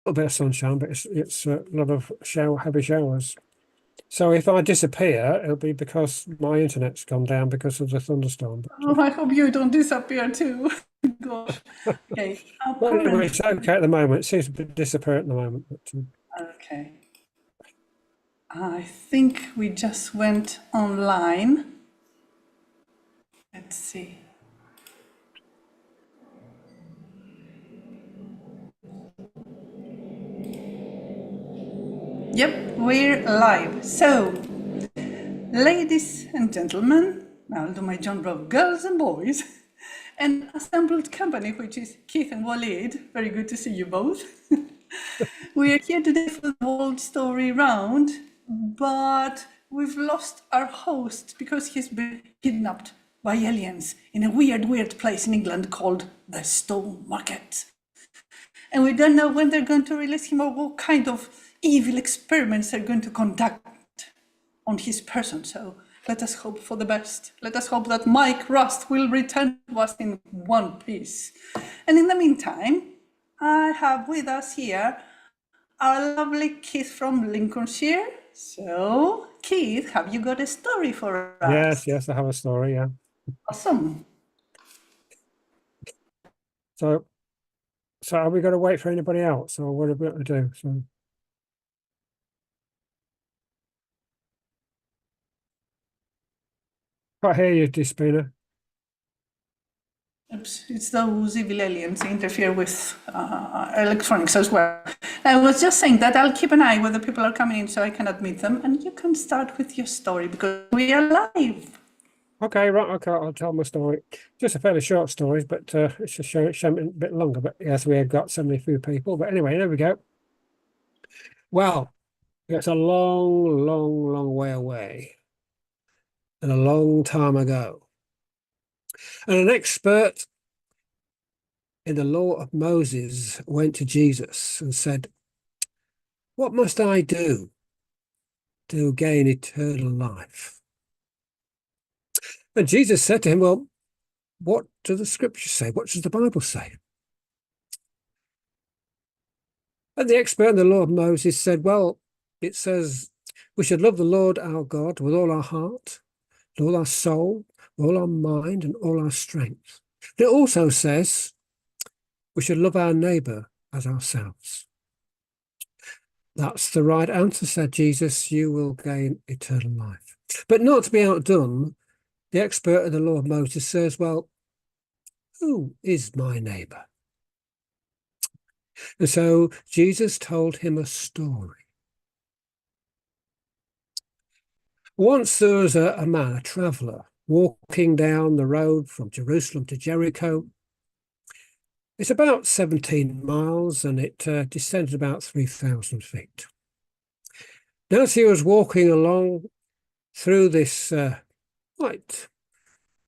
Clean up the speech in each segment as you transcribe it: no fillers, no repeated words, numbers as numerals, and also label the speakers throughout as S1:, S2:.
S1: little bit of sunshine, but it's a lot of heavy showers. So if I disappear, it'll be because my internet's gone down because of the thunderstorm.
S2: Oh, I hope you don't disappear too. Gosh. Okay.
S1: But anyway,
S2: Apparently,
S1: it's okay at the moment. It seems to disappear at the moment.
S2: okay. I think we just went online. Let's see. Yep, we're live. So, ladies and gentlemen, I'll do my John Brown, girls and boys, an assembled company, which is Keith and Waleed. Very good to see you both. We are here today for the World Story Round, but we've lost our host because he's been kidnapped by aliens in a weird place in England called the Stone Market. And we don't know when they're going to release him or what kind of evil experiments they're going to conduct on his person. So let us hope for the best. Let us hope that Mike Rust will return to us in one piece. And in the meantime, I have with us here our lovely Keith from Lincolnshire. So, Keith, have you got a story for us?
S1: Yes, I have a story, yeah.
S2: Awesome.
S1: So are we going to wait for anybody else, or what are we going to do? So can't hear you, Despina.
S2: Oops, it's those evil aliens interfere with electronics as well. I was just saying that I'll keep an eye whether people are coming in so I can admit them, and you can start with your story because we are live.
S1: Okay, right. Okay, I'll tell my story. Just a fairly short story, but it's just showing a bit longer. But yes, we have got so many few people. But anyway, there we go. Well, it's a long way away, and a long time ago. And an expert in the law of Moses went to Jesus and said, "What must I do to gain eternal life?" And Jesus said to him, "Well, what do the scriptures say? What does the Bible say?" And the expert in the law of Moses said, "Well, it says we should love the Lord our God with all our heart, with all our soul, with all our mind, and all our strength. It also says we should love our neighbor as ourselves." "That's the right answer," said Jesus. "You will gain eternal life." But not to be outdone, the expert in the law of Moses says, "Well, who is my neighbor?" And so Jesus told him a story. Once there was a man, a traveler, walking down the road from Jerusalem to Jericho. It's about 17 miles and it descended about 3,000 feet. Now, as he was walking along through this quite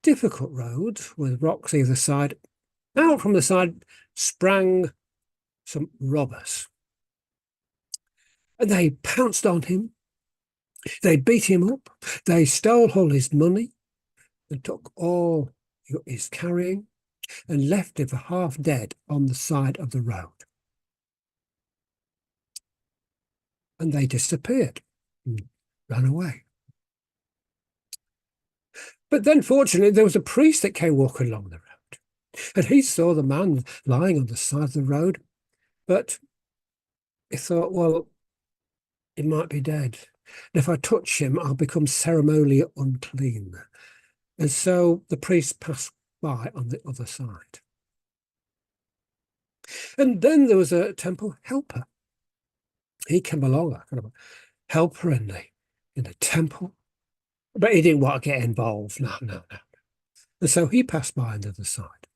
S1: difficult road with rocks either side, out from the side sprang some robbers. And they pounced on him. They beat him up. They stole all his money and took all his carrying and left him for half dead on the side of the road. And they disappeared and ran away. But then, fortunately, there was a priest that came walking along the road, and he saw the man lying on the side of the road, but he thought, well, he might be dead. And if I touch him, I'll become ceremonially unclean. And so the priest passed by on the other side. And then there was a temple helper. He came along, a kind of a helper in the temple, but he didn't want to get involved. No. And so he passed by on the other side.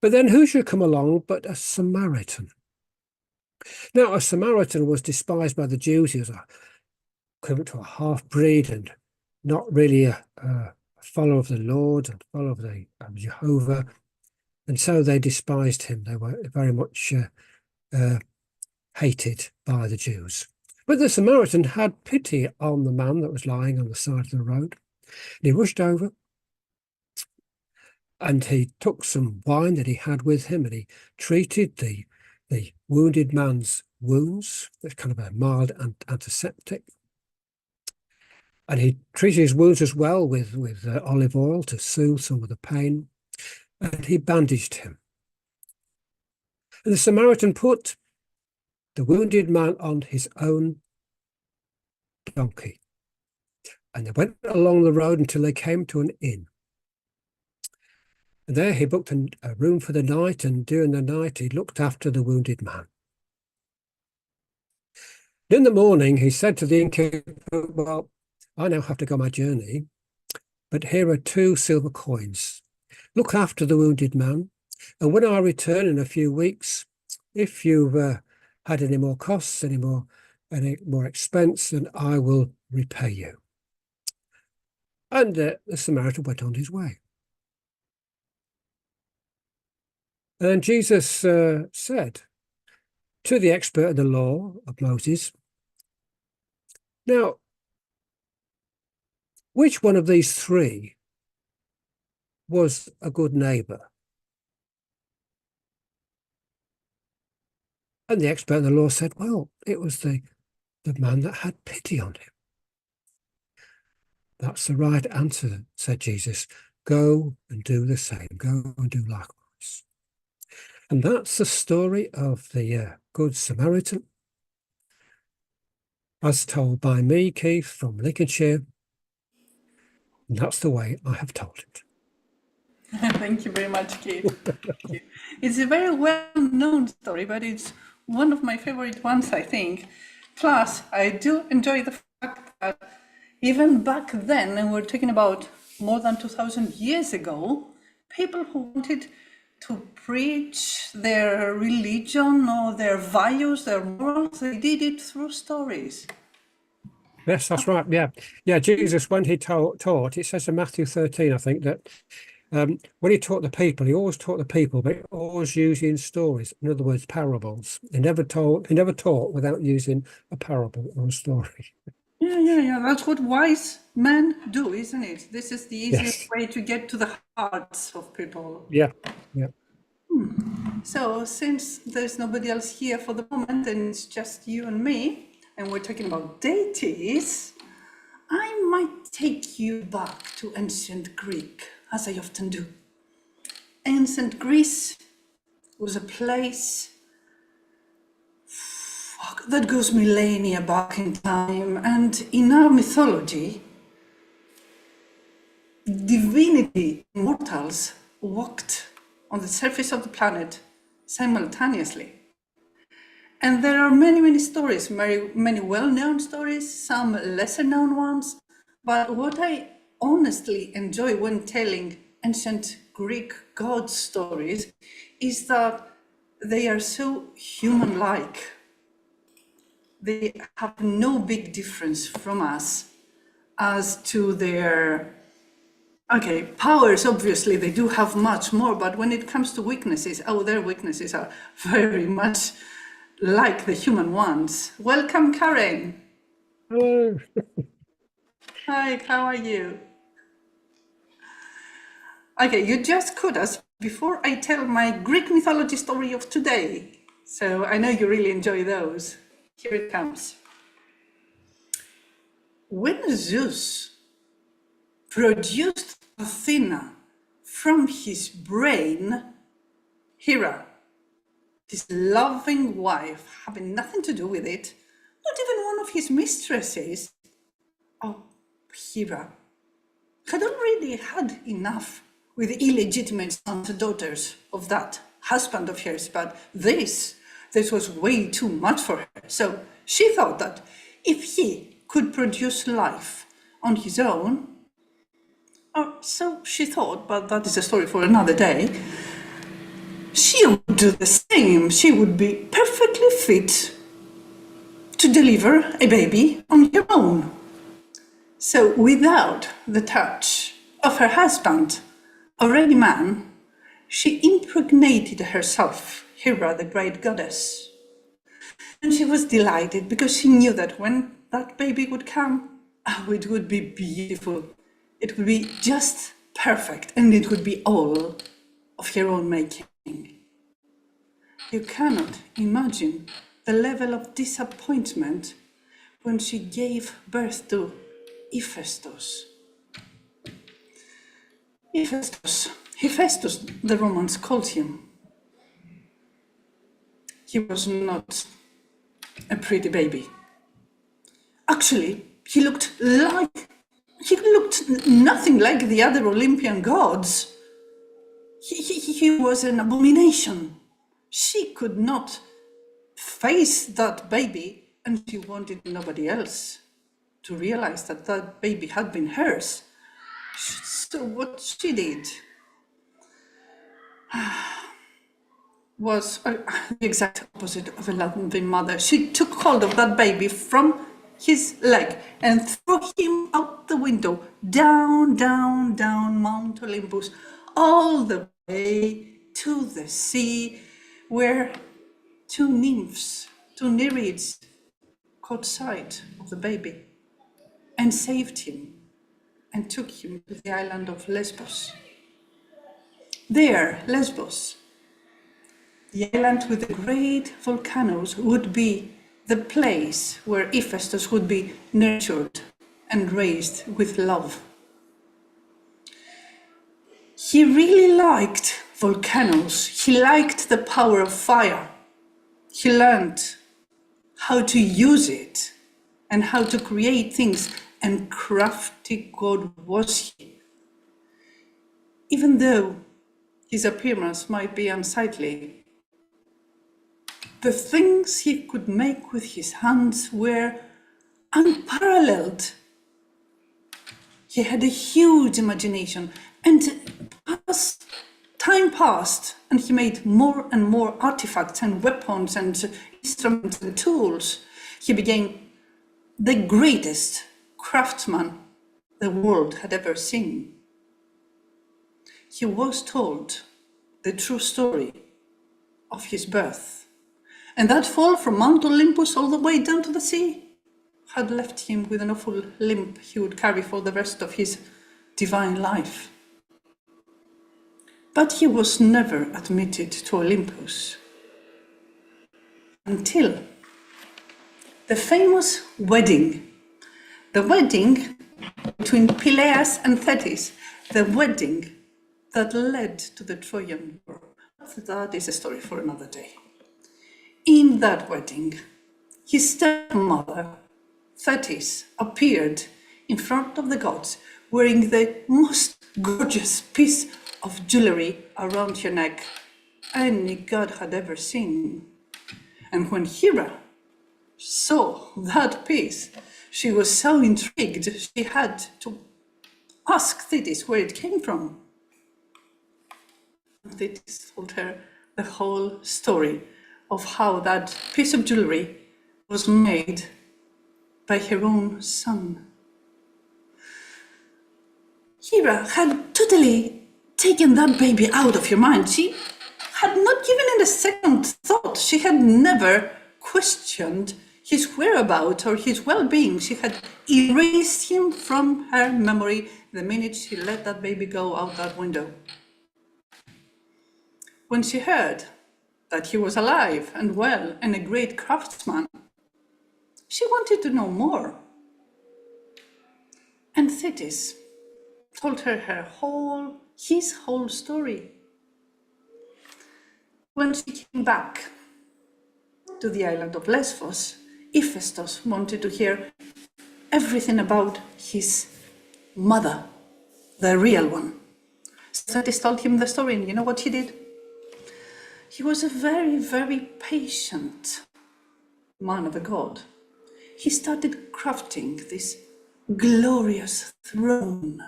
S1: But then who should come along but a Samaritan? Now, a Samaritan was despised by the Jews. He was equivalent to a half-breed and not really a follower of the Lord and follower of the Jehovah. And so they despised him. They were very much hated by the Jews. But the Samaritan had pity on the man that was lying on the side of the road. And he rushed over and he took some wine that he had with him and he treated the the wounded man's wounds. It's kind of a mild antiseptic. And he treated his wounds as well with olive oil to soothe some of the pain. And he bandaged him. And the Samaritan put the wounded man on his own donkey. And they went along the road until they came to an inn. And there he booked a room for the night, and during the night he looked after the wounded man. In the morning he said to the innkeeper, well, I now have to go my journey, but here are 2 silver coins. Look after the wounded man, and when I return in a few weeks, if you've had any more costs, any more expense, then I will repay you. And the Samaritan went on his way. And Jesus said to the expert in the law of Moses, now, which one of these 3 was a good neighbor? And the expert in the law said, well, it was the man that had pity on him. That's the right answer, said Jesus. Go and do the same. Go and do likewise. And that's the story of the Good Samaritan, as told by me, Keith, from Lincolnshire. And that's the way I have told it.
S2: Thank you very much, Keith. Thank you. It's a very well-known story, but it's one of my favorite ones, I think. Plus, I do enjoy the fact that even back then, and we're talking about more than 2,000 years ago, people who wanted to preach their religion or their values, their morals, they did it through stories.
S1: Yes, that's right. Yeah. Jesus, when he taught, it says in Matthew 13, I think, that when he taught the people, he always taught the people, but always using stories. In other words, parables. He never taught without using a parable or a story.
S2: Yeah. That's what wise men do, isn't it? This is the easiest way to get to the hearts of people.
S1: Yeah.
S2: So since there's nobody else here for the moment, and it's just you and me, and we're talking about deities, I might take you back to ancient Greek, as I often do. Ancient Greece was a place that goes millennia back in time, and in our mythology, divinity, mortals, walked on the surface of the planet simultaneously. And there are many stories, many well-known stories, some lesser-known ones. But what I honestly enjoy when telling ancient Greek god stories is that they are so human-like. They have no big difference from us as to their powers. Obviously, they do have much more, but when it comes to weaknesses, their weaknesses are very much like the human ones. Welcome, Karen.
S1: Hello.
S2: Hi, how are you? Okay, you just caught us before I tell my Greek mythology story of today. So I know you really enjoy those. Here it comes. When Zeus produced Athena from his brain, Hera, his loving wife, having nothing to do with it, not even one of his mistresses, Hera, had already had enough with the illegitimate sons and daughters of that husband of hers, but this was way too much for her. So she thought that if he could produce life on his own, so she thought, but that is a story for another day, she would do the same. She would be perfectly fit to deliver a baby on her own. So without the touch of her husband, already man, she impregnated herself, Hera, the great goddess. And she was delighted because she knew that when that baby would come, it would be beautiful. It would be just perfect, and it would be all of her own making. You cannot imagine the level of disappointment when she gave birth to Hephaestus. Hephaestus, the Romans called him. He was not a pretty baby. Actually, he looked nothing like the other Olympian gods. He was an abomination. She could not face that baby, and she wanted nobody else to realize that that baby had been hers. So what she did was the exact opposite of a loving mother. She took hold of that baby from his leg and threw him out the window, down, down, down Mount Olympus, all the way to the sea, where two nymphs, two nereids, caught sight of the baby and saved him and took him to the island of Lesbos. There, Lesbos, the island with the great volcanoes, would be the place where Hephaestus would be nurtured and raised with love. He really liked volcanoes. He liked the power of fire. He learned how to use it and how to create things, and crafty god was he. Even though his appearance might be unsightly, the things he could make with his hands were unparalleled. He had a huge imagination, and as time passed, and he made more and more artifacts and weapons and instruments and tools, he became the greatest craftsman the world had ever seen. He was told the true story of his birth, and that fall from Mount Olympus all the way down to the sea had left him with an awful limp he would carry for the rest of his divine life. But he was never admitted to Olympus until the famous wedding, the wedding between Peleus and Thetis, the wedding that led to the Trojan War. That is a story for another day. In that wedding, his stepmother, Thetis, appeared in front of the gods wearing the most gorgeous piece of jewelry around her neck any god had ever seen. And when Hera saw that piece, she was so intrigued she had to ask Thetis where it came from. Thetis told her the whole story of how that piece of jewelry was made by her own son. Hera had totally taken that baby out of her mind. She had not given it a second thought. She had never questioned his whereabouts or his well-being. She had erased him from her memory the minute she let that baby go out that window. When she heard that he was alive and well and a great craftsman, she wanted to know more. And Thetis told her his whole story. When she came back to the island of Lesbos, Hephaestus wanted to hear everything about his mother, the real one. So Thetis told him the story, and you know what he did? He was a very, very patient man of a god. He started crafting this glorious throne.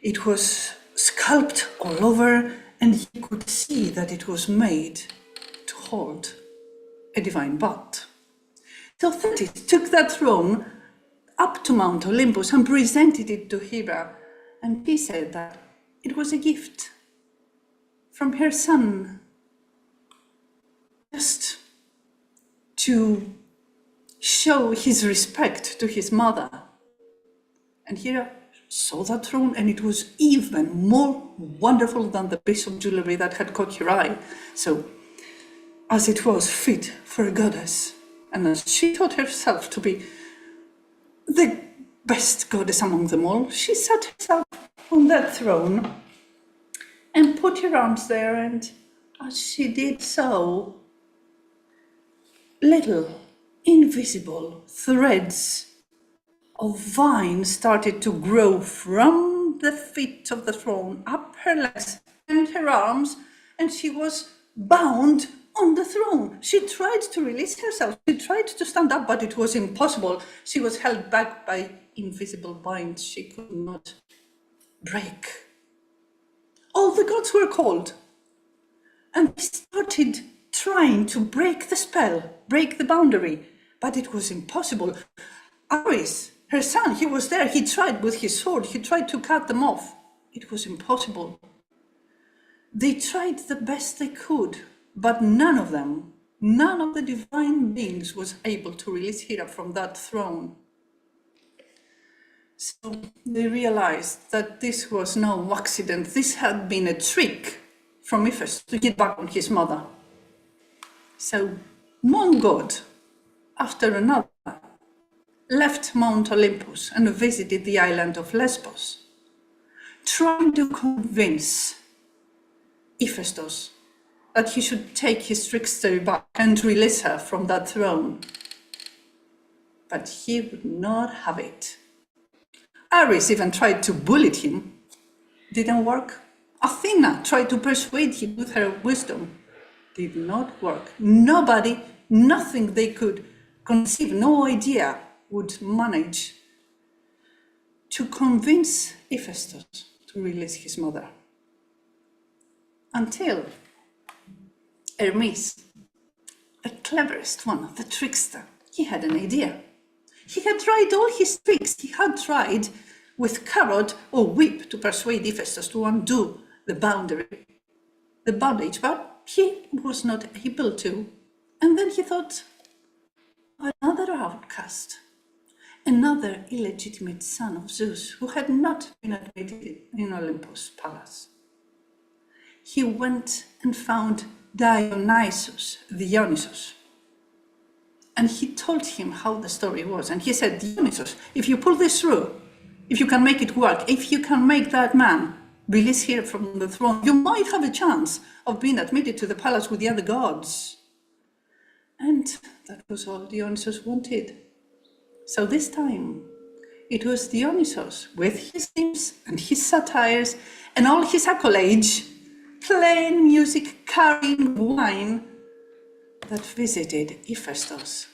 S2: It was sculpted all over, and he could see that it was made to hold a divine butt. So Thetis took that throne up to Mount Olympus and presented it to Hera, and he said that it was a gift from her son, just to show his respect to his mother. And Hera saw that throne, and it was even more wonderful than the piece of jewelry that had caught her eye. So, as it was fit for a goddess, and as she thought herself to be the best goddess among them all, she sat herself on that throne and put her arms there, and as she did so, little invisible threads of vine started to grow from the feet of the throne up her legs and her arms, and she was bound on the throne. She tried to release herself. She tried to stand up, but it was impossible. She was held back by invisible vines she could not break. All the gods were called, and they started trying to break the spell, break the boundary, but it was impossible. Ares, her son, he was there. He tried with his sword. He tried to cut them off. It was impossible. They tried the best they could, but none of the divine beings was able to release Hera from that throne. So they realized that this was no accident. This had been a trick from Hephaestus to get back on his mother. So one god after another left Mount Olympus and visited the island of Lesbos, trying to convince Hephaestus that he should take his trickster back and release her from that throne. But he would not have it. Ares even tried to bully him. Didn't work. Athena tried to persuade him with her wisdom. Did not work. Nobody, nothing they could conceive, no idea would manage to convince Hephaestus to release his mother. Until Hermes, the cleverest one, the trickster, he had an idea. He had tried all his tricks. He had tried with carrot or whip to persuade Hephaestus to undo the bondage, but he was not able to. And then he thought, another outcast, another illegitimate son of Zeus who had not been admitted in Olympus' palace. He went and found Dionysus, and he told him how the story was. And he said, Dionysus, if you pull this through, if you can make it work, if you can make that man release here from the throne, you might have a chance of being admitted to the palace with the other gods. And that was all Dionysus wanted. So this time, it was Dionysus with his games and his satires and all his accolades, playing music, carrying wine, that visited Hephaestus.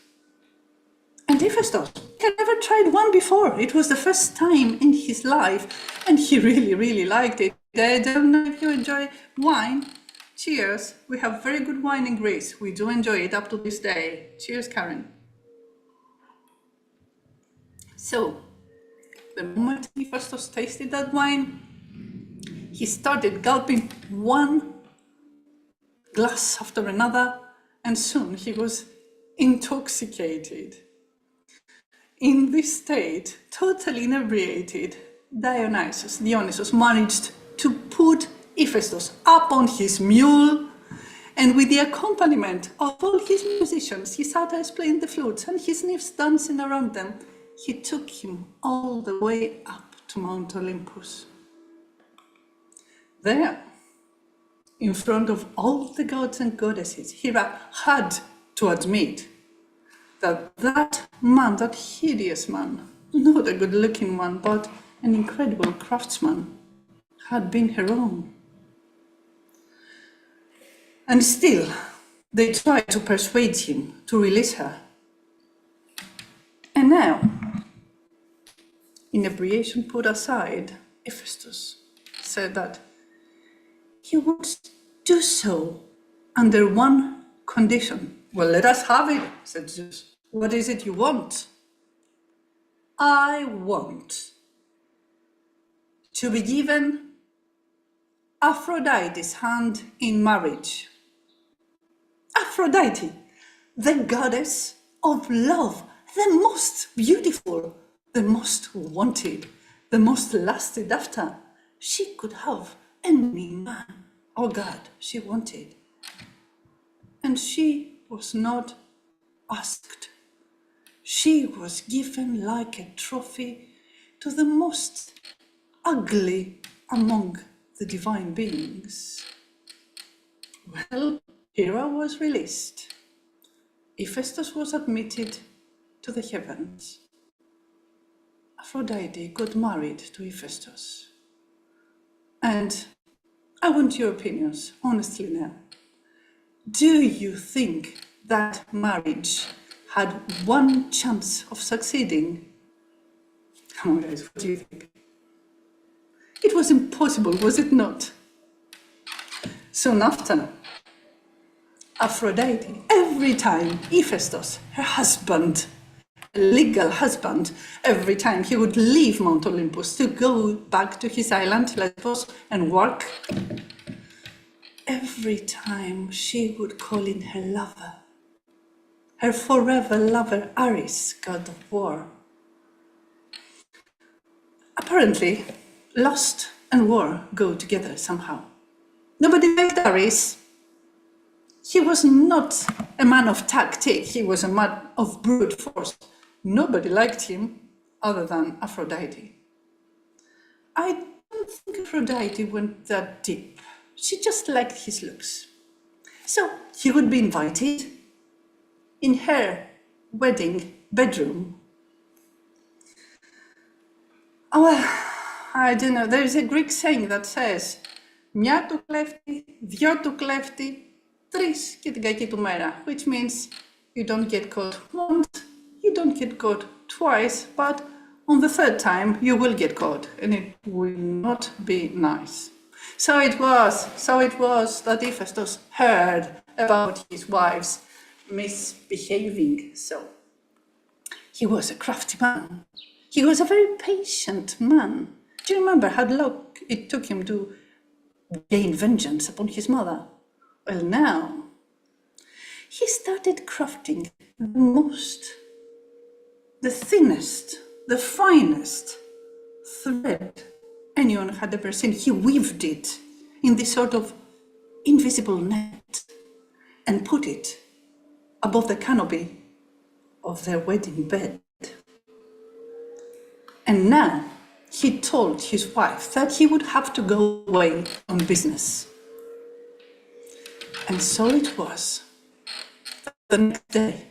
S2: And Hephaestus had never tried wine before. It was the first time in his life, and he really, really liked it. I don't know if you enjoy wine. Cheers. We have very good wine in Greece. We do enjoy it up to this day. Cheers, Karen. So, the moment Hephaestus tasted that wine, he started gulping one glass after another, and soon he was intoxicated. In this state, totally inebriated, Dionysus managed to put Hephaestus up on his mule, and with the accompaniment of all his musicians, his satyrs playing the flutes and his nymphs dancing around them, he took him all the way up to Mount Olympus. There, in front of all the gods and goddesses, Hera had to admit that that man, that hideous man, not a good-looking one, but an incredible craftsman, had been her own. And still, they tried to persuade him to release her. And now, inebriation put aside, Hephaestus said that he would do so under one condition. Well, let us have it, said Zeus. What is it you want? I want to be given Aphrodite's hand in marriage. Aphrodite, the goddess of love, the most beautiful, the most wanted, the most lusted after, she could have any man or god she wanted. And she was not asked. She was given like a trophy to the most ugly among the divine beings. Well, Hera was released. Hephaestus was admitted to the heavens. Aphrodite got married to Hephaestus. And I want your opinions, honestly now. Do you think that marriage had one chance of succeeding? Come on, guys, what do you think? It was impossible, was it not? Soon after, Aphrodite, every time Hephaestus, her husband, legal husband, every time he would leave Mount Olympus to go back to his island, Lesbos, and work, every time she would call in her lover, her forever lover Ares, god of war. Apparently, lust and war go together somehow. Nobody liked Ares. He was not a man of tactic, he was a man of brute force. Nobody liked him other than Aphrodite. I don't think Aphrodite went that deep. She just liked his looks. So he would be invited in her wedding bedroom. Oh, well, I don't know. There's a Greek saying that says «Μια του κλέφτη, δυο του κλέφτη, τρεις και την κακή του μέρα», which means you don't get caught once, you don't get caught twice, but on the third time you will get caught, and it will not be nice. So it was that Hephaestus heard about his wife's misbehaving. So he was a crafty man. He was a very patient man. Do you remember how long it took him to gain vengeance upon his mother? Well, now he started crafting the thinnest, the finest thread anyone had ever seen. He weaved it in this sort of invisible net and put it above the canopy of their wedding bed. And now he told his wife that he would have to go away on business. And so it was. The next day,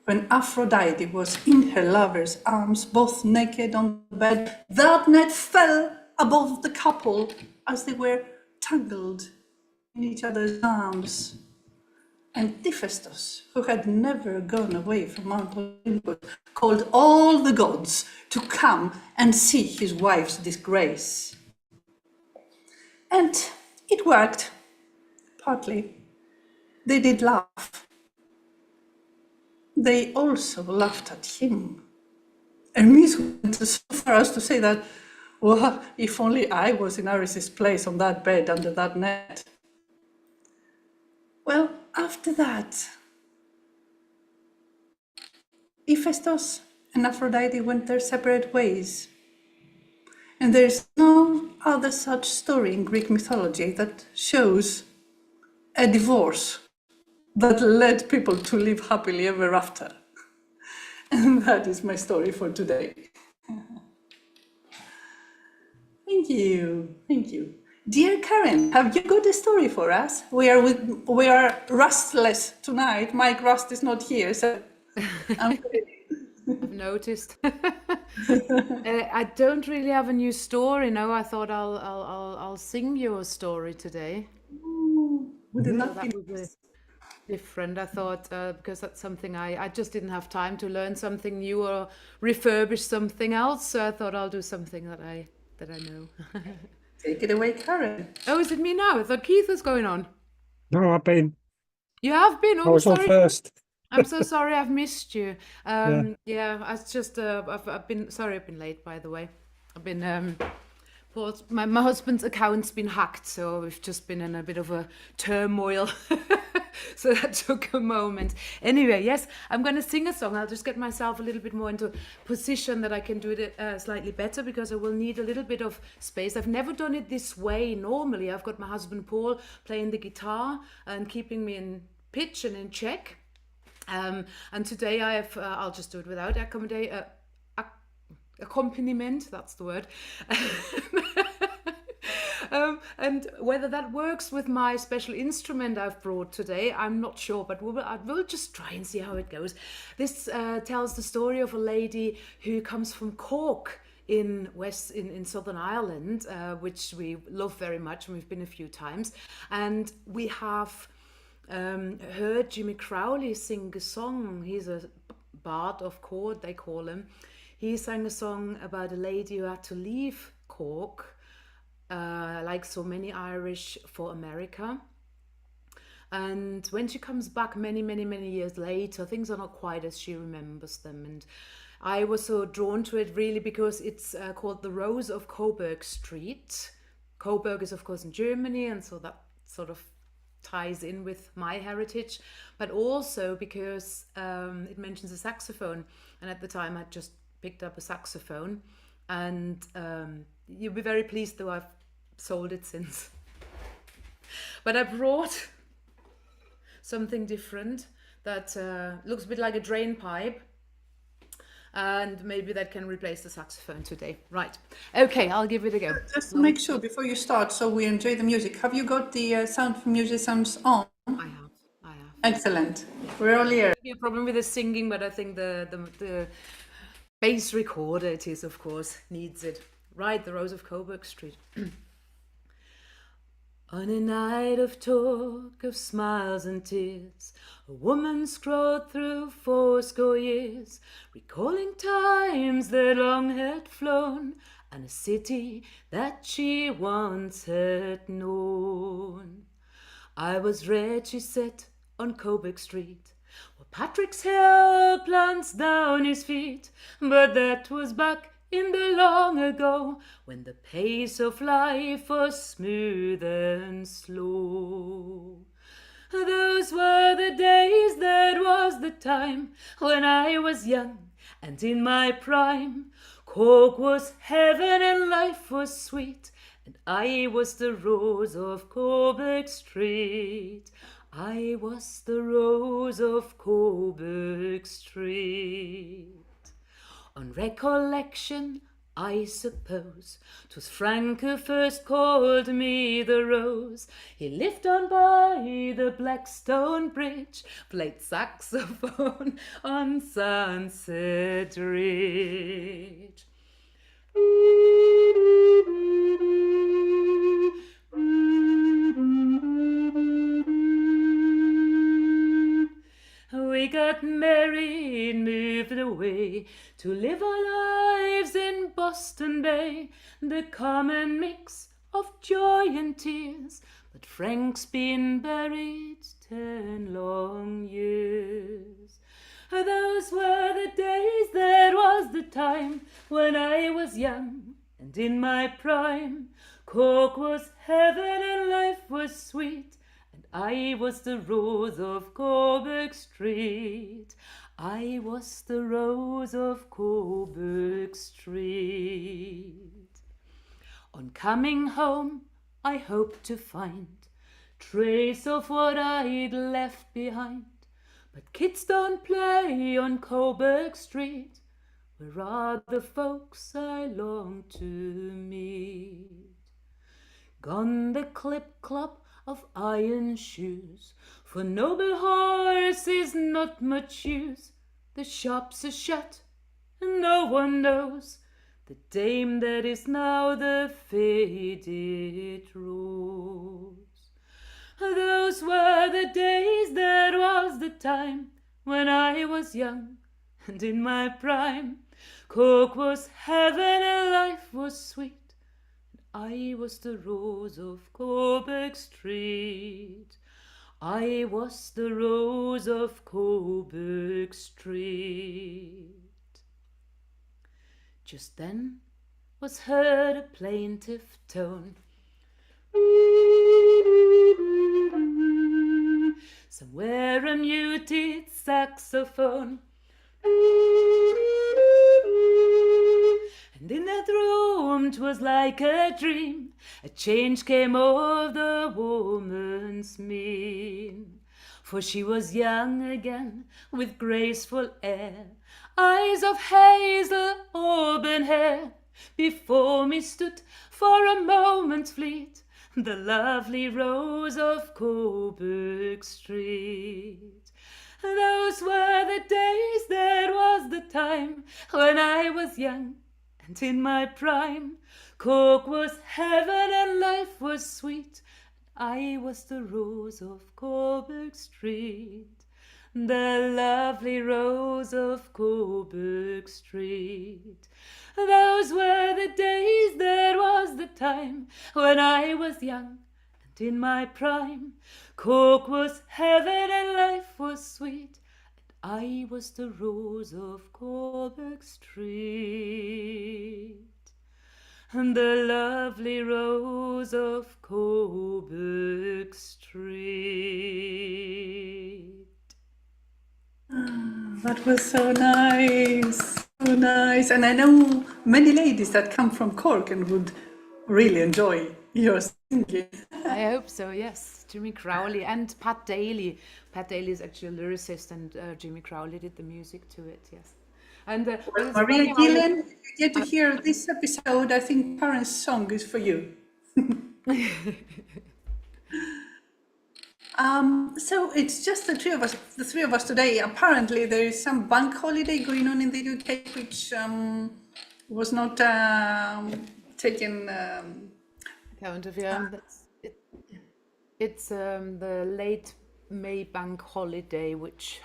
S2: when Aphrodite was in her lover's arms, both naked on the bed, that net fell above the couple as they were tangled in each other's arms. And Hephaestus, who had never gone away from Mount Olympus, called all the gods to come and see his wife's disgrace. And it worked, partly. They did laugh. They also laughed at him. Hermes went so far as to say that, well, if only I was in Ares' place on that bed under that net. Well, after that, Hephaestus and Aphrodite went their separate ways. And there's no other such story in Greek mythology that shows a divorce that led people to live happily ever after. And that is my story for today. Thank you, thank you. Dear Karen, have you got a story for us? We are rustless tonight. Mike Rust is not here, so I'm
S3: I've noticed. I don't really have a new story. No, I thought I'll sing you a story today.
S2: would it
S3: So
S2: not
S3: that
S2: be
S3: would be different. I thought because that's something I just didn't have time to learn something new or refurbish something else. So I thought I'll do something that I know.
S2: take it away, Karen?
S3: Oh, is it me now? I thought Keith was going on.
S1: No, I've been.
S3: You have been.
S1: I
S3: Oh,
S1: was on
S3: sorry.
S1: first.
S3: I'm so sorry I've missed you.
S1: Yeah.
S3: Yeah, I just I've been sorry I've been late, by the way. I've been Paul's, my husband's account's been hacked, so we've just been in a bit of a turmoil. So that took a moment. Anyway, yes, I'm going to sing a song. I'll just get myself a little bit more into position that I can do it slightly better, because I will need a little bit of space. I've never done it this way. Normally, I've got my husband Paul playing the guitar and keeping me in pitch and in check. And today I'll just do it without accompaniment, that's the word. And whether that works with my special instrument I've brought today, I'm not sure, but we'll just try and see how it goes. This tells the story of a lady who comes from Cork in Southern Ireland, which we love very much, and we've been a few times. And we have heard Jimmy Crowley sing a song. He's a bard of Cork, they call him. He sang a song about a lady who had to leave Cork, like so many Irish, for America. And when she comes back many, many, many years later, things are not quite as she remembers them. And I was so drawn to it really because it's called The Rose of Coburg Street. Coburg is of course in Germany, and so that sort of ties in with my heritage, but also because it mentions a saxophone, and at the time I just picked up a saxophone, and you'll be very pleased though I've sold it since. But I brought something different that looks a bit like a drain pipe, and maybe that can replace the saxophone today. Right, okay, I'll give it a go.
S2: Just to make sure before you start, so we enjoy the music, have you got the sound from musicians on?
S3: I have.
S2: Excellent. We're all here.
S3: Maybe a problem with the singing, but I think the bass recorder, it is of course, needs it. Right, The Rose of Coburg Street. On a night of talk, of smiles and tears, a woman scrolled through fourscore years, recalling times that long had flown, and a city that she once had known. I was read, she said, on Coburg Street, where Patrick's Hill plants down his feet, but that was back in the long ago, when the pace of life was smooth and slow. Those were the days, that was the time, when I was young and in my prime. Cork was heaven and life was sweet, and I was the rose of Coburg Street. I was the rose of Coburg Street. On recollection, I suppose, 'twas Frank who first called me the rose. He lived on by the Blackstone Bridge, played saxophone on Sunset Ridge. We got married, moved away to live our lives in Boston Bay, the common mix of joy and tears. But Frank's been buried 10 long years. Those were the days, that was the time, when I was young and in my prime. Cork was heaven and life was sweet, I was the rose of Coburg Street. I was the rose of Coburg Street. On coming home, I hoped to find trace of what I'd left behind. But kids don't play on Coburg Street. Where are the folks I long to meet? Gone the clip-clop of iron shoes, for noble horses not much use. The shops are shut, and no one knows the dame that is now the faded rose. Those were the days, that was the time, when I was young and in my prime. Cork was heaven and life was sweet, I was the rose of Coburg Street. I was the rose of Coburg Street. Just then, was heard a plaintive tone. Somewhere a muted saxophone. And in that room 'twas like a dream, a change came o'er the woman's mien. For she was young again, with graceful air, eyes of hazel auburn hair. Before me stood for a moment fleet the lovely Rose of Coburg Street. Those were the days, that was the time, when I was young and in my prime. Cork was heaven and life was sweet, I was the Rose of Coburg Street, the lovely Rose of Coburg Street. Those were the days, that was the time, when I was young and in my prime. Cork was heaven and life was sweet, and I was the Rose of Coburg Street, and the lovely Rose of Coburg Street.
S2: That was so nice, so nice. And I know many ladies that come from Cork and would really enjoy your singing.
S3: I hope so, yes. Jimmy Crowley and Pat Daly. Pat Daly is actually a lyricist, and Jimmy Crowley did the music to it, yes. And
S2: Well, Maria Gillen, if you get to hear this episode, I think Parents' song is for you. So it's just the three of us today. Apparently, there is some bank holiday going on in the UK, which was not taken.
S3: account of it's the late May bank holiday, which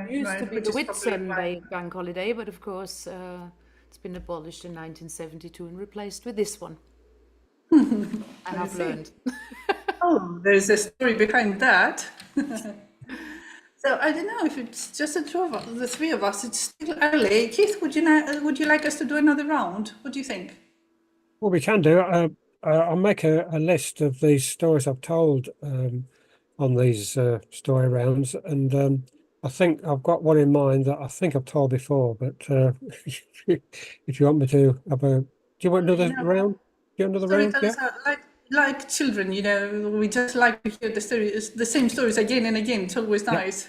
S3: used to be
S2: which
S3: the
S2: is probably
S3: Whitsun
S2: why.
S3: May bank holiday, but of course it's been abolished in 1972 and replaced with this one. And I've learned.
S2: Oh, there's a story behind that. So I don't know if it's just the three of us. It's still early. Keith, would you like us to do another round? What do you think?
S1: Well, we can do. I'll make a list of these stories I've told on these story rounds, and I think I've got one in mind that I think I've told before. But if you want me to have do you want another round? Do you want another round? Yeah.
S2: Storytellers are like children, we just like to hear the same stories again and again. It's always nice.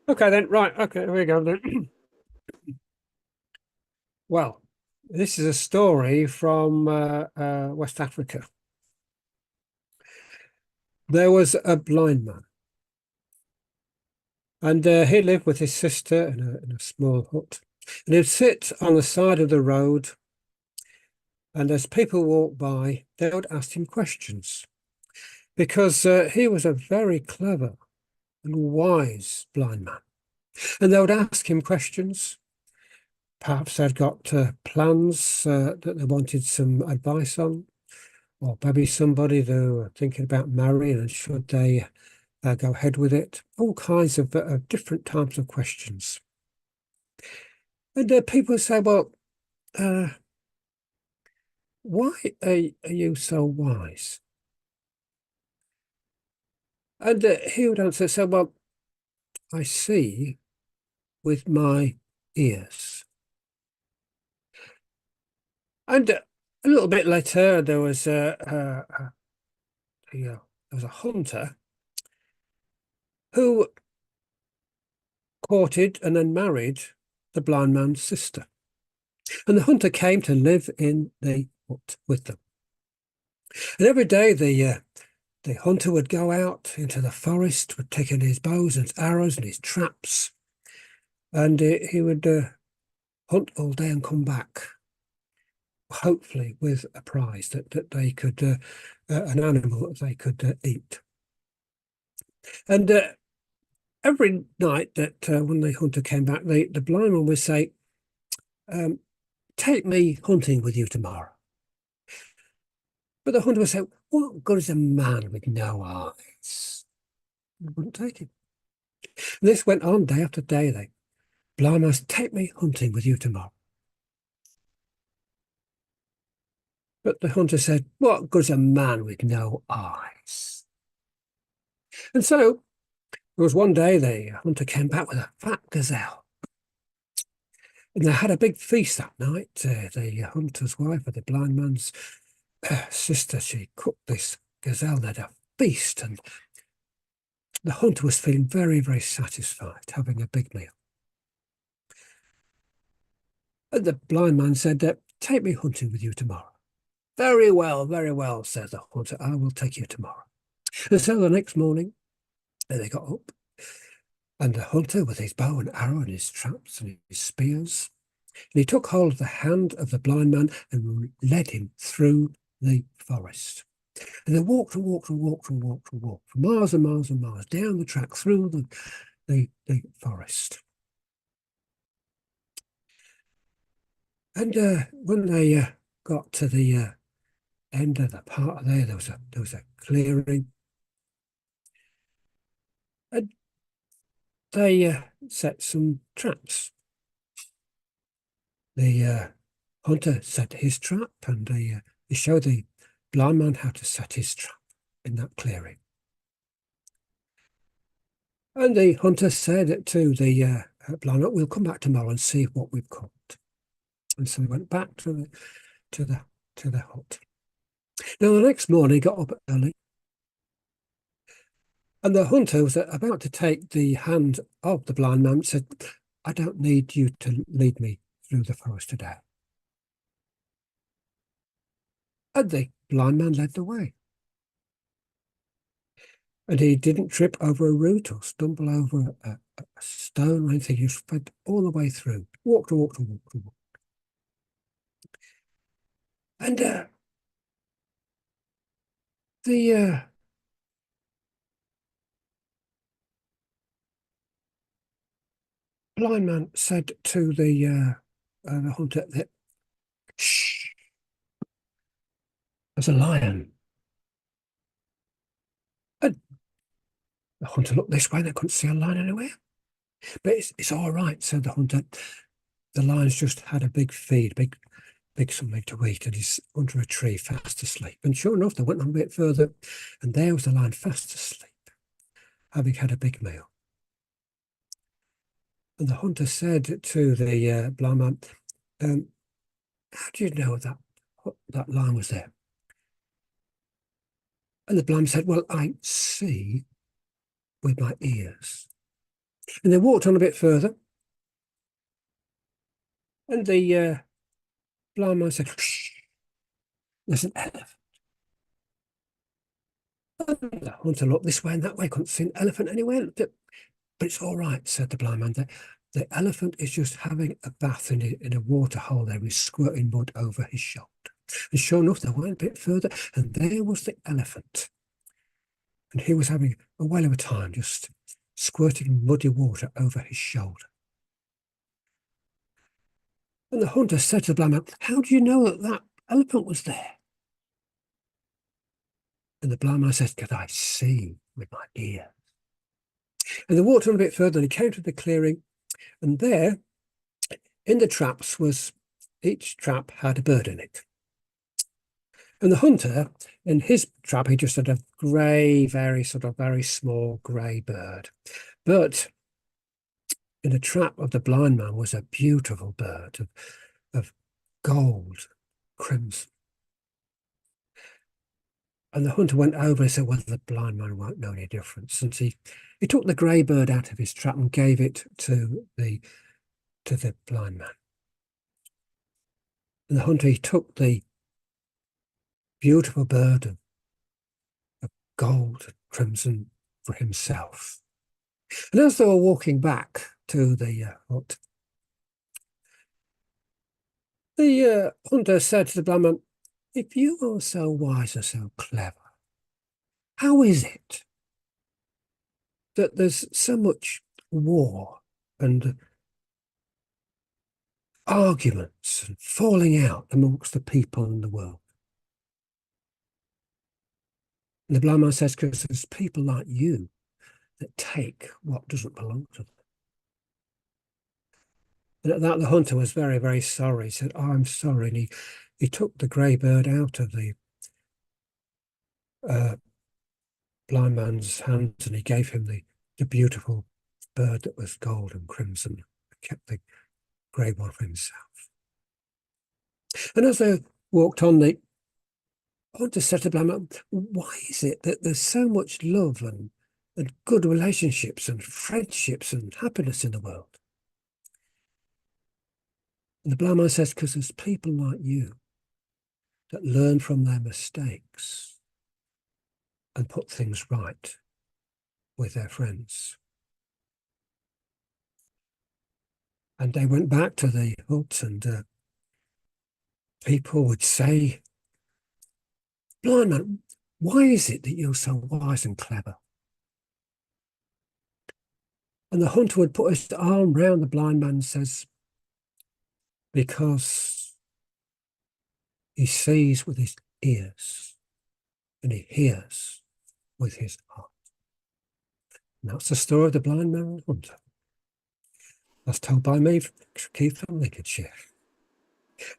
S1: Okay then. Right. Okay. Here we go then. Well, this is a story from West Africa. There was a blind man, and he lived with his sister in a small hut. And he'd sit on the side of the road, and as people walked by, they would ask him questions, because he was a very clever and wise blind man. And they would ask him questions. Perhaps they'd got plans that they wanted some advice on, or maybe somebody they were thinking about marrying, and should they go ahead with it? All kinds of different types of questions. And people say, well, why are you so wise? And he would answer, so, well, I see with my ears. And a little bit later, there was a hunter who courted and then married the blind man's sister. And the hunter came to live in the hut with them. And every day the hunter would go out into the forest, would take in his bows and arrows and his traps, and he would hunt all day and come back, hopefully with a prize that they could, an animal that they could eat. And every night that when the hunter came back, the blind man would say, take me hunting with you tomorrow. But the hunter would say, what good is a man with no eyes? He wouldn't take him. And this went on day after day. The blind man said, take me hunting with you tomorrow. But the hunter said, "What good's a man with no eyes?" And so there was one day the hunter came back with a fat gazelle. And they had a big feast that night. The hunter's wife, or the blind man's sister, she cooked this gazelle. They had a feast, and the hunter was feeling very, very satisfied, having a big meal. And the blind man said, "Take me hunting with you tomorrow." Very well, said the hunter. "I will take you tomorrow." And so the next morning, they got up, and the hunter, with his bow and arrow and his traps and his spears, and he took hold of the hand of the blind man and led him through the forest. And they walked and walked and walked and walked and walked for miles and miles and miles down the track through the forest. And when they got to the end of the part there was a clearing, and they set some traps. The hunter set his trap, and he showed the blind man how to set his trap in that clearing. And the hunter said to the blind man, "We'll come back tomorrow and see what we've caught." And so he went back to the hut. Now the next morning he got up early, and the hunter was about to take the hand of the blind man and said, "I don't need you to lead me through the forest today." And the blind man led the way. And he didn't trip over a root or stumble over a stone or anything. He just went all the way through, walked and walked and walked and walked. And the blind man said to the hunter that, "Shh, there's a lion." And the hunter looked this way, they couldn't see a lion anywhere. "But it's all right," said the hunter. "The lion's just had a big feed, big something to eat, and he's under a tree fast asleep." And sure enough, they went on a bit further, and there was the lion fast asleep, having had a big meal. And the hunter said to the blind man, "How do you know that lion was there?" And the blind man said, "Well, I see with my ears." And they walked on a bit further, and the blind man said, "Shh, there's an elephant." And the hunter looked this way and that way, couldn't see an elephant anywhere. "But it's all right," said the blind man. The elephant is just having a bath in a water hole there. He's squirting mud over his shoulder." And sure enough, they went a bit further, and there was the elephant. And he was having a whale of a time, just squirting muddy water over his shoulder. And the hunter said to the blind man, "How do you know that elephant was there?" And the blind man said, "Because I see with my ear." And they walked on a bit further, and he came to the clearing, and there, in the traps, each trap had a bird in it. And the hunter, in his trap, he just had a grey, very small grey bird. But in the trap of the blind man was a beautiful bird of gold, crimson. And the hunter went over and said, "Well, the blind man won't know any difference." And he took the grey bird out of his trap and gave it to the blind man. And the hunter, he took the beautiful bird of gold and crimson for himself. And as they were walking back to the hut, the hunter said to the blind man, "If you are so wise and so clever, how is it that there's so much war and arguments and falling out amongst the people in the world?" And the blind man says, "Because there's people like you that take what doesn't belong to them." And at that, the hunter was very, very sorry. He said, "Oh, I'm sorry." And he took the grey bird out of the blind man's hands, and he gave him the beautiful bird that was gold and crimson, and kept the grey one for himself. And as they walked on, they wanted to set the blind man, why is it that there's so much love and good relationships and friendships and happiness in the world? And the blind man says, because there's people like you that learn from their mistakes and put things right with their friends. And they went back to the hut, and people would say, blind man, why is it that you're so wise and clever? And the hunter would put his arm round the blind man and says, because he sees with his ears and he hears with his heart. And that's the story of the blind man and the hunter. That's told by me, Keith from Lincolnshire.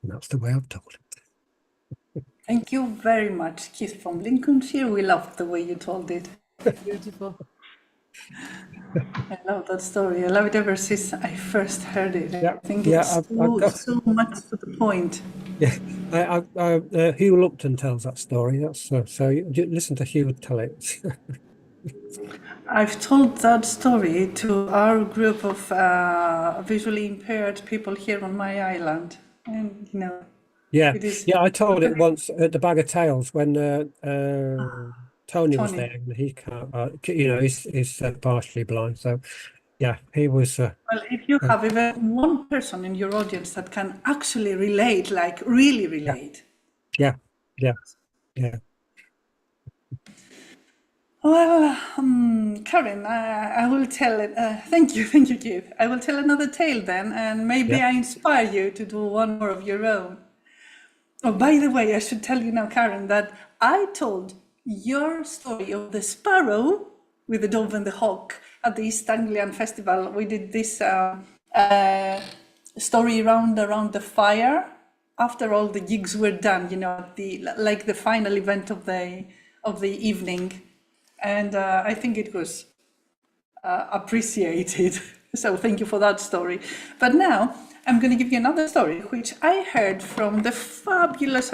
S1: And that's the way I've told it.
S2: Thank you very much, Keith from Lincolnshire. We loved the way you told it.
S3: Beautiful.
S2: I love that story. I love it ever since I first heard it.
S1: Yeah,
S2: I think
S1: yeah,
S2: it's so much to the point.
S1: Yeah, Hugh Lupton tells that story. That's so you listen to Hugh tell it.
S2: I've told that story to our group of visually impaired people here on my island, and
S1: Yeah,
S2: it is.
S1: I told it once at the Bag of Tales when Tony was
S2: Tony.
S1: there, and he can't. He's partially blind, so yeah, he was.
S2: Well, if you have even one person in your audience that can actually relate, like really relate.
S1: Yeah.
S2: Well, Karen, I will tell it. Thank you, Keith. I will tell another tale then, and maybe
S1: Yeah.
S2: I inspire you to do one more of your own. Oh, by the way, I should tell you now, Karen, that I told your story of the sparrow with the dove and the hawk at the East Anglian Festival. We did this story around the fire after all the gigs were done. The final event of the evening. And I think it was appreciated. So thank you for that story. But now I'm going to give you another story, which I heard from the fabulous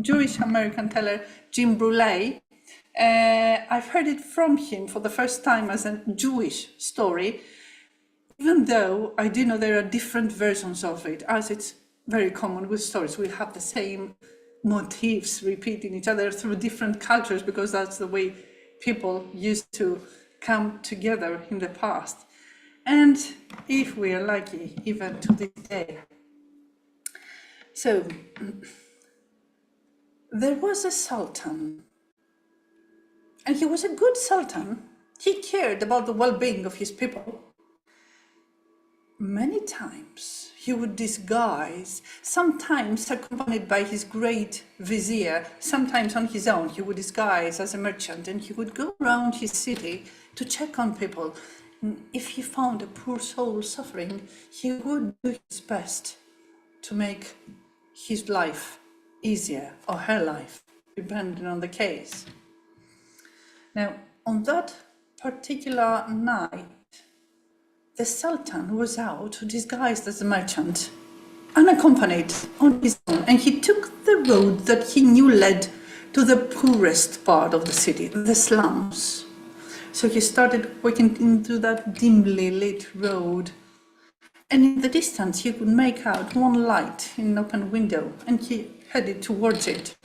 S2: Jewish American teller, Jim Brule. I've heard it from him for the first time as a Jewish story, even though I do know there are different versions of it, as it's very common with stories. We have the same motifs repeating each other through different cultures, because that's the way people used to come together in the past. And if we are lucky, even to this day. So, there was a sultan, and he was a good sultan. He cared about the well-being of his people. Many times he would disguise, sometimes accompanied by his great vizier, sometimes on his own. He would disguise as a merchant, and he would go around his city to check on people. If he found a poor soul suffering, he would do his best to make his life easier, or her life, depending on the case. Now, on that particular night, the Sultan was out disguised as a merchant, unaccompanied on his own, and he took the road that he knew led to the poorest part of the city, the slums. So he started walking into that dimly lit road, and in the distance he could make out one light in an open window, and he headed towards it.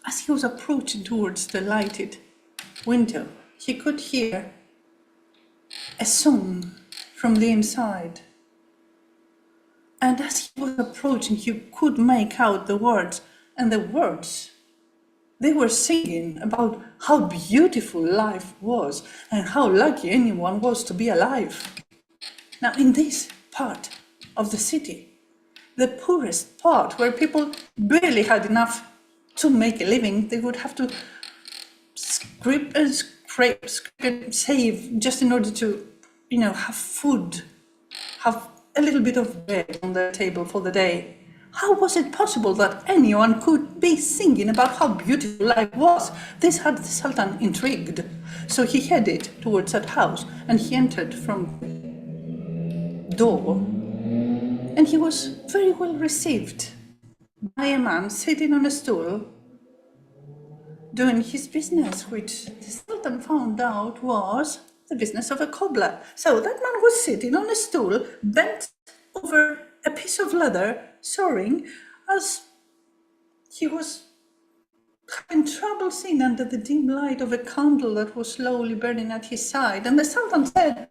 S2: As he was approaching towards the lighted window, he could hear a song from the inside. And as he was approaching, he could make out the words, and the words, they were singing about how beautiful life was and how lucky anyone was to be alive. Now, in this part of the city, the poorest part, where people barely had enough to make a living, they would have to scrape and save just in order to, have food, have a little bit of bread on their table for the day. How was it possible that anyone could be singing about how beautiful life was? This had the Sultan intrigued. So he headed towards that house, and he entered from the door, and he was very well received by a man sitting on a stool doing his business, which the Sultan found out was the business of a cobbler. So that man was sitting on a stool, bent over a piece of leather, sewing, as he was having trouble seeing under the dim light of a candle that was slowly burning at his side. And the Sultan said,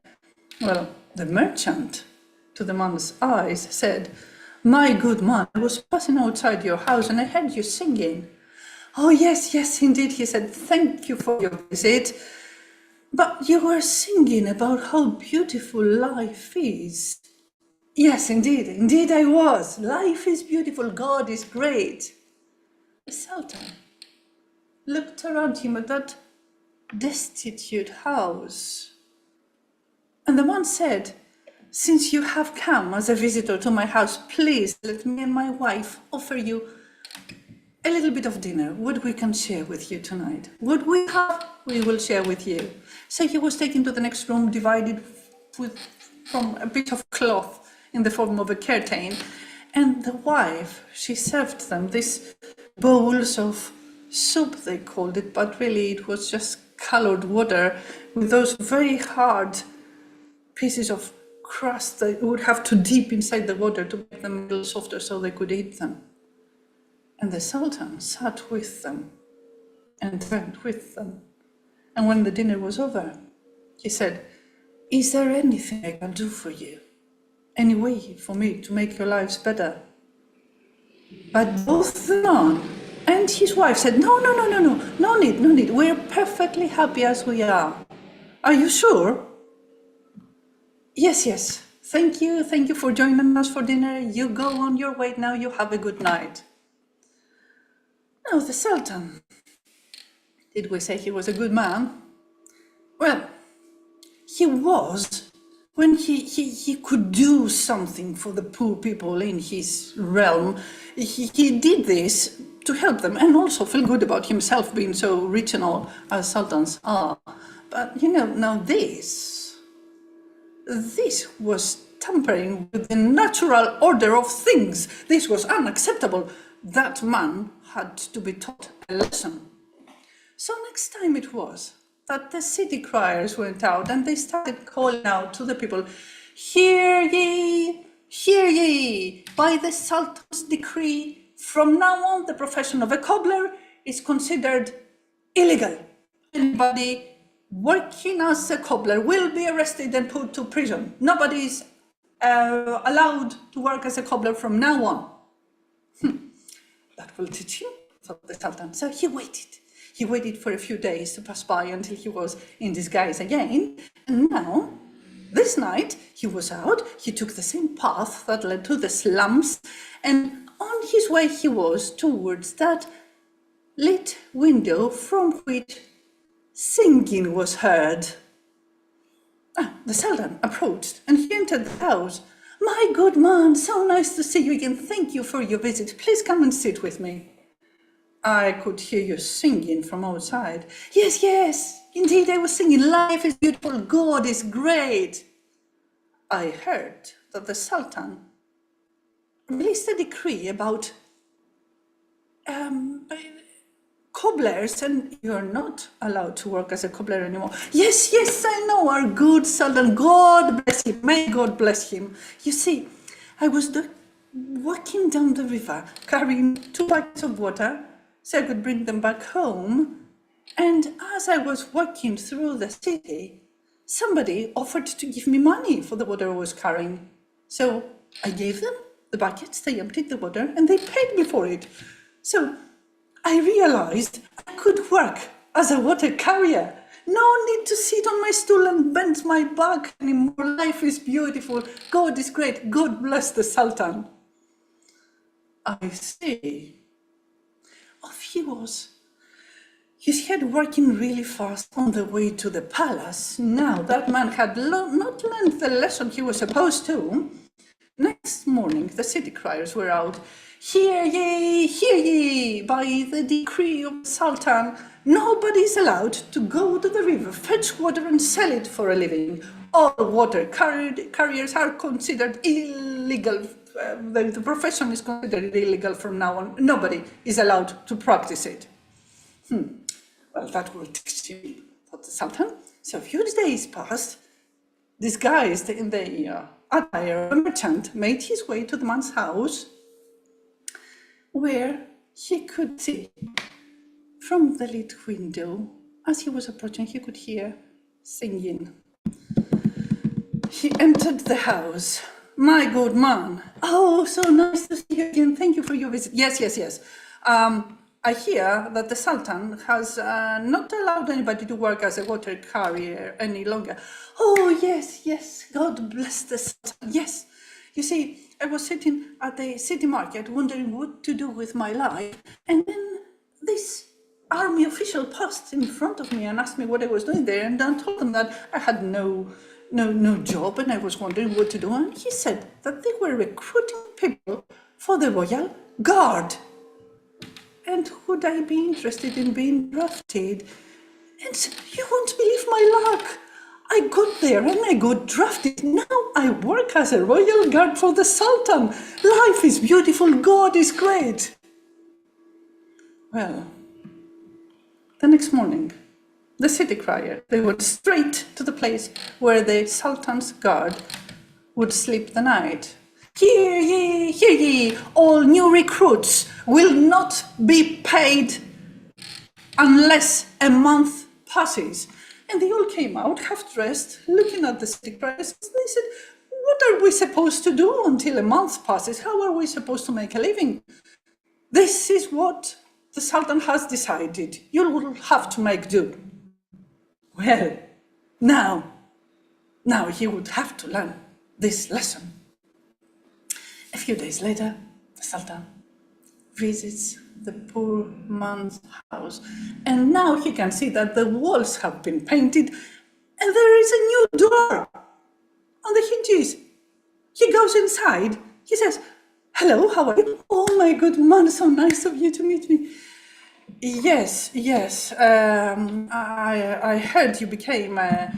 S2: well, the merchant, to the man's eyes, said, "My good man, I was passing outside your house and I heard you singing." "Oh, yes, yes, indeed," he said. "Thank you for your visit. But you were singing about how beautiful life is." "Yes, indeed, indeed I was. Life is beautiful, God is great." The Sultan looked around him at that destitute house. And the man said, "Since you have come as a visitor to my house, please let me and my wife offer you a little bit of dinner. What we can share with you tonight. What we have, we will share with you." So he was taken to the next room, divided from a bit of cloth in the form of a curtain. And the wife, she served them these bowls of soup, they called it, but really it was just colored water with those very hard pieces of crust that would have to dip inside the water to make them a little softer so they could eat them. And the Sultan sat with them and drank with them. And when the dinner was over, he said, "Is there anything I can do for you? Any way for me to make your lives better?" But both the man and his wife said, no need. We're perfectly happy as we are." "Are you sure?" Yes. Thank you for joining us for dinner. You go on your way now, you have a good night." Now the Sultan, did we say he was a good man? Well, he was, when he could do something for the poor people in his realm. He did this to help them and also feel good about himself being so rich and all, as sultans are. But now this was tampering with the natural order of things. This was unacceptable. That man had to be taught a lesson. So next time it was that the city criers went out and they started calling out to the people, "Hear ye, by the Sultan's decree, from now on the profession of a cobbler is considered illegal. Anybody working as a cobbler will be arrested and put to prison. Nobody is allowed to work as a cobbler from now on." That will teach him, thought the Sultan. So he waited. He waited for a few days to pass by until he was in disguise again. And now, this night, he was out. He took the same path that led to the slums. And on his way, he was towards that lit window from which singing was heard. The Sultan approached and he entered the house. "My good man, so nice to see you again. Thank you for your visit. Please come and sit with me." "I could hear you singing from outside." Yes, indeed I was singing. Life is beautiful, God is great." "I heard that the Sultan released a decree about cobblers, and you're not allowed to work as a cobbler anymore." Yes, I know, our good Sultan, God bless him, may God bless him. You see, I was walking down the river, carrying 2 buckets of water, so I could bring them back home. And as I was walking through the city, somebody offered to give me money for the water I was carrying. So I gave them the buckets, they emptied the water, and they paid me for it. So I realized I could work as a water carrier. No need to sit on my stool and bend my back anymore. Life is beautiful. God is great. God bless the Sultan. I see. Off he was. His head working really fast on the way to the palace. Now that man had not learned the lesson he was supposed to. Next morning, the city criers were out. Hear ye, by the decree of the Sultan, nobody is allowed to go to the river, fetch water and sell it for a living. All water carriers are considered illegal. The profession is considered illegal from now on. Nobody is allowed to practice it. Well, that will teach you, thought the Sultan. So a few days passed. Disguised in the attire of a merchant, made his way to the man's house, where he could see from the lit window, as he was approaching, he could hear singing. He entered the house. My good man. Oh, so nice to see you again. Thank you for your visit. Yes. I hear that the Sultan has not allowed anybody to work as a water carrier any longer. Oh, yes. God bless the Sultan. Yes. You see, I was sitting at the city market wondering what to do with my life. And then this army official passed in front of me and asked me what I was doing there. And I told them that I had no job and I was wondering what to do. And he said that they were recruiting people for the Royal Guard. And would I be interested in being drafted? And you won't believe my luck. I got there and I got drafted. Now I work as a royal guard for the Sultan. Life is beautiful. God is great. Well, the next morning, the city crier, they went straight to the place where the Sultan's guard would sleep the night. Hear ye, all new recruits will not be paid unless a month passes. And they all came out, half-dressed, looking at the city criers. They said, what are we supposed to do until a month passes? How are we supposed to make a living? This is what the Sultan has decided. You will have to make do. Well, now he would have to learn this lesson. A few days later, the Sultan visits the poor man's house, and now he can see that the walls have been painted and there is a new door on the hinges. He goes inside. He says, hello, how are you? Oh, my good man, so nice of you to meet me. Yes, I heard you became a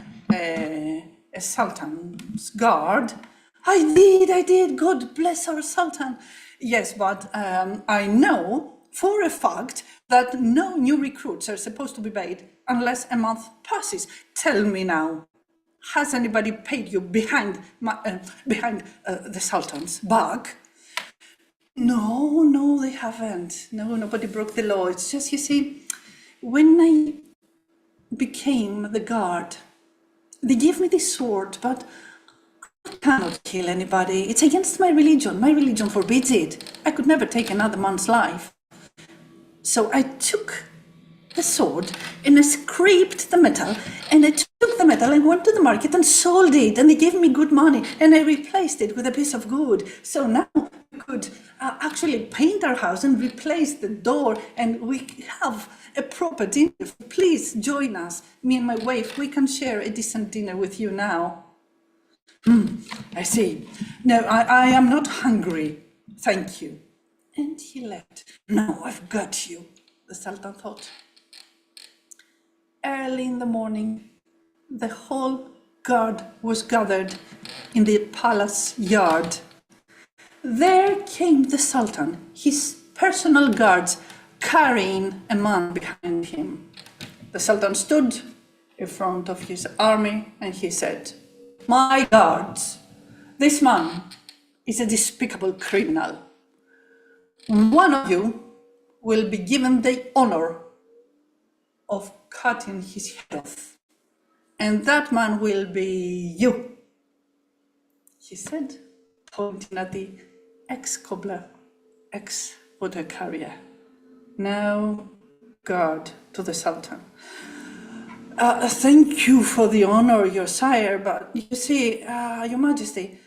S2: Sultan's guard. I did, God bless our Sultan. Yes, but I know for a fact that no new recruits are supposed to be paid unless a month passes. Tell me now, has anybody paid you behind the Sultan's back? No, they haven't. No, nobody broke the law. It's just, you see, when I became the guard, they gave me this sword, but I cannot kill anybody. It's against my religion. My religion forbids it. I could never take another man's life. So I took the sword and I scraped the metal, and I took the metal and went to the market and sold it, and they gave me good money, and I replaced it with a piece of wood. So now we could actually paint our house and replace the door, and we have a proper dinner. Please join us, me and my wife. We can share a decent dinner with you now. I see. No, I am not hungry. Thank you. And he left. Now I've got you, the Sultan thought. Early in the morning, the whole guard was gathered in the palace yard. There came the Sultan, his personal guards, carrying a man behind him. The Sultan stood in front of his army and he said, my guards, this man is a despicable criminal. One of you will be given the honor of cutting his head off, and that man will be you, he said, pointing at the ex-cobbler, ex-water carrier, now guard to the Sultan. Thank you for the honor, your sire, but you see, your majesty,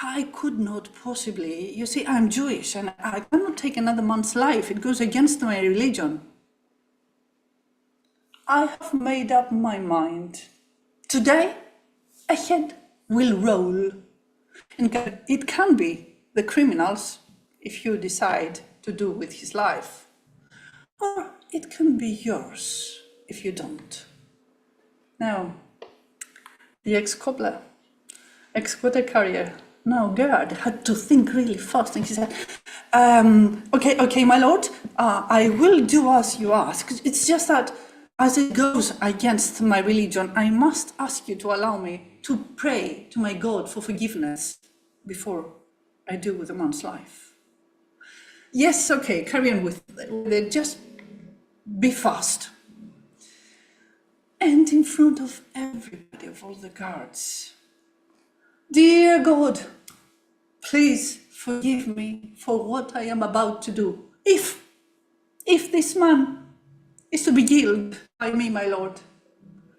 S2: I could not possibly, you see, I'm Jewish and I cannot take another man's life. It goes against my religion. I have made up my mind. Today, a head will roll, and it can be the criminals, if you decide to do with his life. Or it can be yours if you don't. Now, the ex-cobbler, ex-water carrier, now Gerd had to think really fast, and he said, okay, my lord, I will do as you ask. It's just that as it goes against my religion, I must ask you to allow me to pray to my God for forgiveness before I do with a man's life. Yes, okay, carry on with it, just be fast. And in front of everybody, of all the guards, dear God, please forgive me for what I am about to do. If this man is to be killed by me, my lord,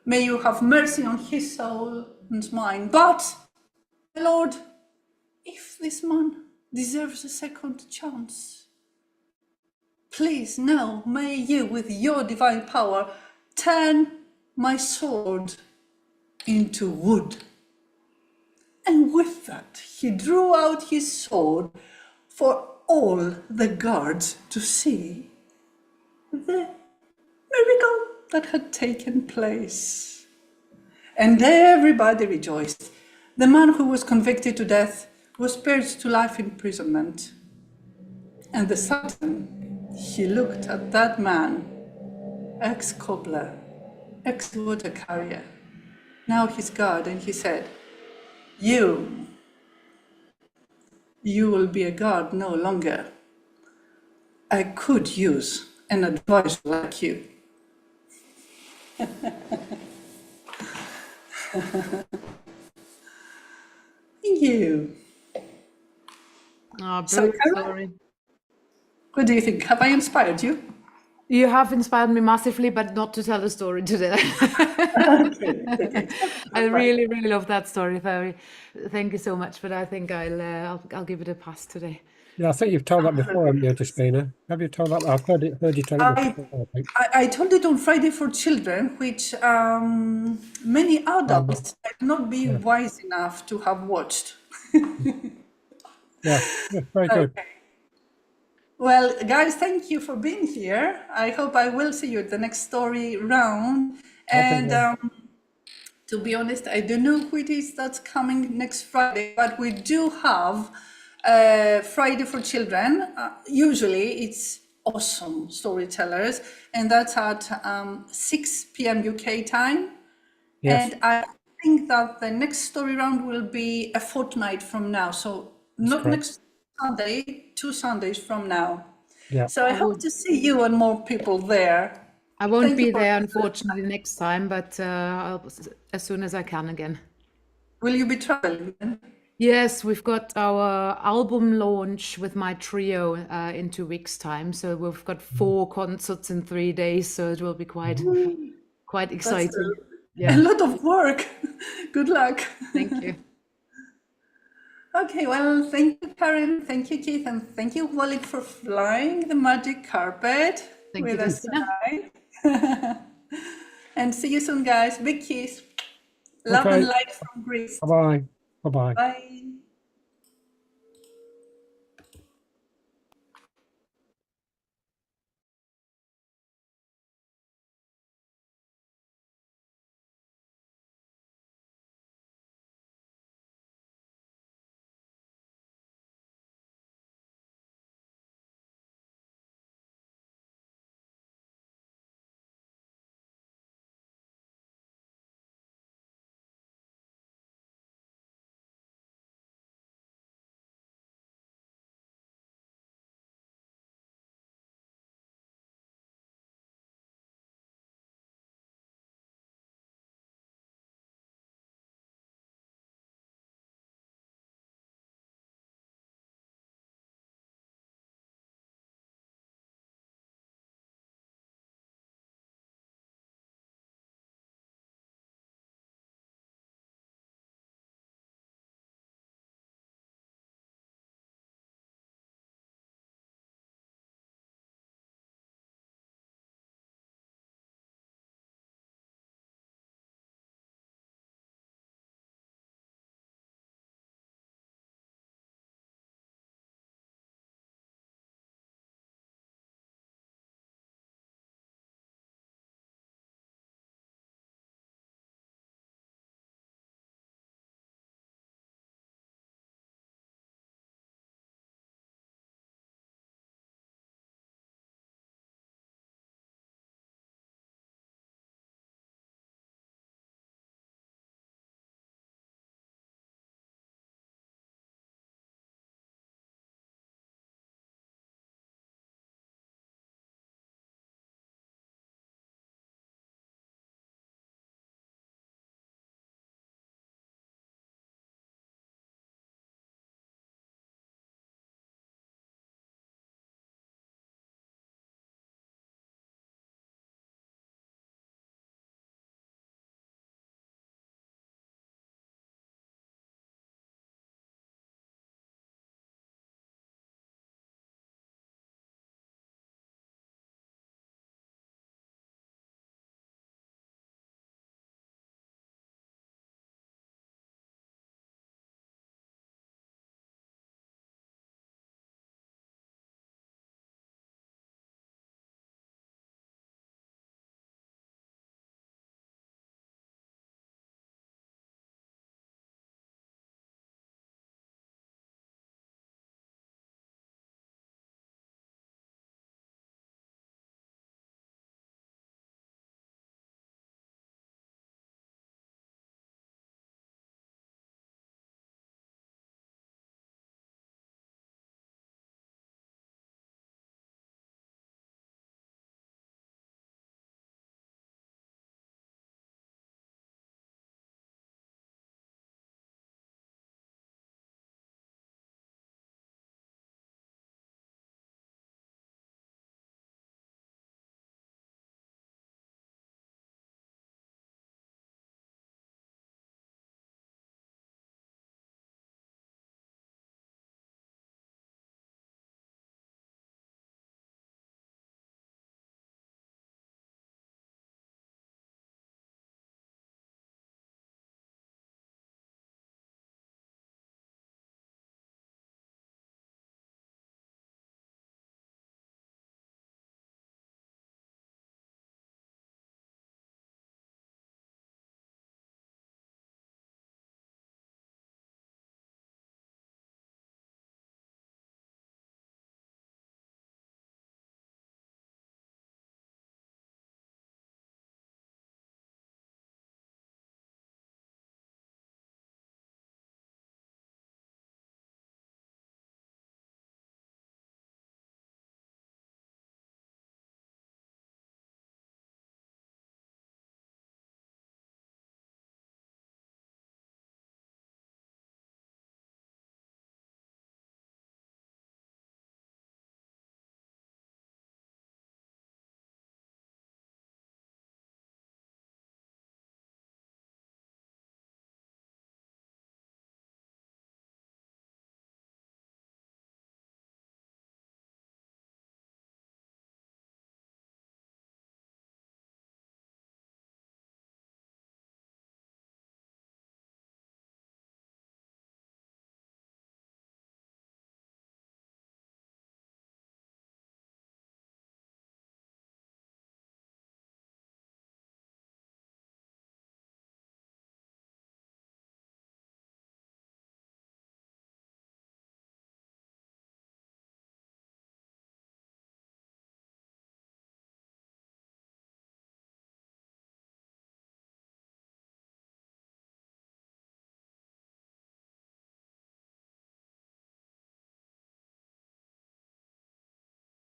S2: may you have mercy on his soul and mine. But, my lord, if this man deserves a second chance, please now may you, with your divine power, turn my sword into wood. And with that, he drew out his sword for all the guards to see the miracle that had taken place. And everybody rejoiced. The man who was convicted to death was spared to life imprisonment. And the Sultan, he looked at that man, ex-cobbler, ex-water carrier, now his guard, and he said, You will be a guard no longer. I could use an advisor like you. Thank you.
S3: Oh,
S2: So,
S3: brilliant
S2: Carol?
S3: story.
S2: What do you think? Have I inspired you?
S3: You have inspired me massively, but not to tell the story today.
S2: Okay.
S3: I really, really love that story, Ferry. Thank you so much, but I think I'll give it a pass today.
S1: Yeah, I think you've told that before, haven't you, Despina? Have you told that? I've heard you tell it before, I think.
S2: I told it on Friday for Children, which many adults might not be wise enough to have watched.
S1: Yeah, very good.
S2: Okay. Well, guys, thank you for being here. I hope I will see you at the next story round. And to be honest, I don't know who it is that's coming next Friday, but we do have Friday for Children. Usually it's awesome storytellers, and that's at 6 p.m. UK time.
S1: Yes.
S2: And I think that the next story round will be a fortnight from now. So not
S1: correct.
S2: next Sunday, 2 Sundays from now.
S1: Yeah.
S2: So I hope to see you and more people there.
S3: I won't
S2: Thank
S3: be
S2: you for-
S3: there, unfortunately, next time, but as soon as I can again.
S2: Will you be traveling then?
S3: Yes, we've got our album launch with my trio in 2 weeks' time. So we've got 4 concerts in 3 days. So it will be quite exciting.
S2: A lot of work. Good luck.
S3: Thank you.
S2: Okay, well, thank you, Karen. Thank you, Keith. And thank you, Wally, for flying the magic carpet
S3: Thank
S2: with
S3: you,
S2: us
S3: Christina.
S2: tonight. And see you soon, guys. Big kiss. Love
S1: Okay.
S2: and light from Greece.
S1: Bye-bye. Bye-bye.
S2: Bye.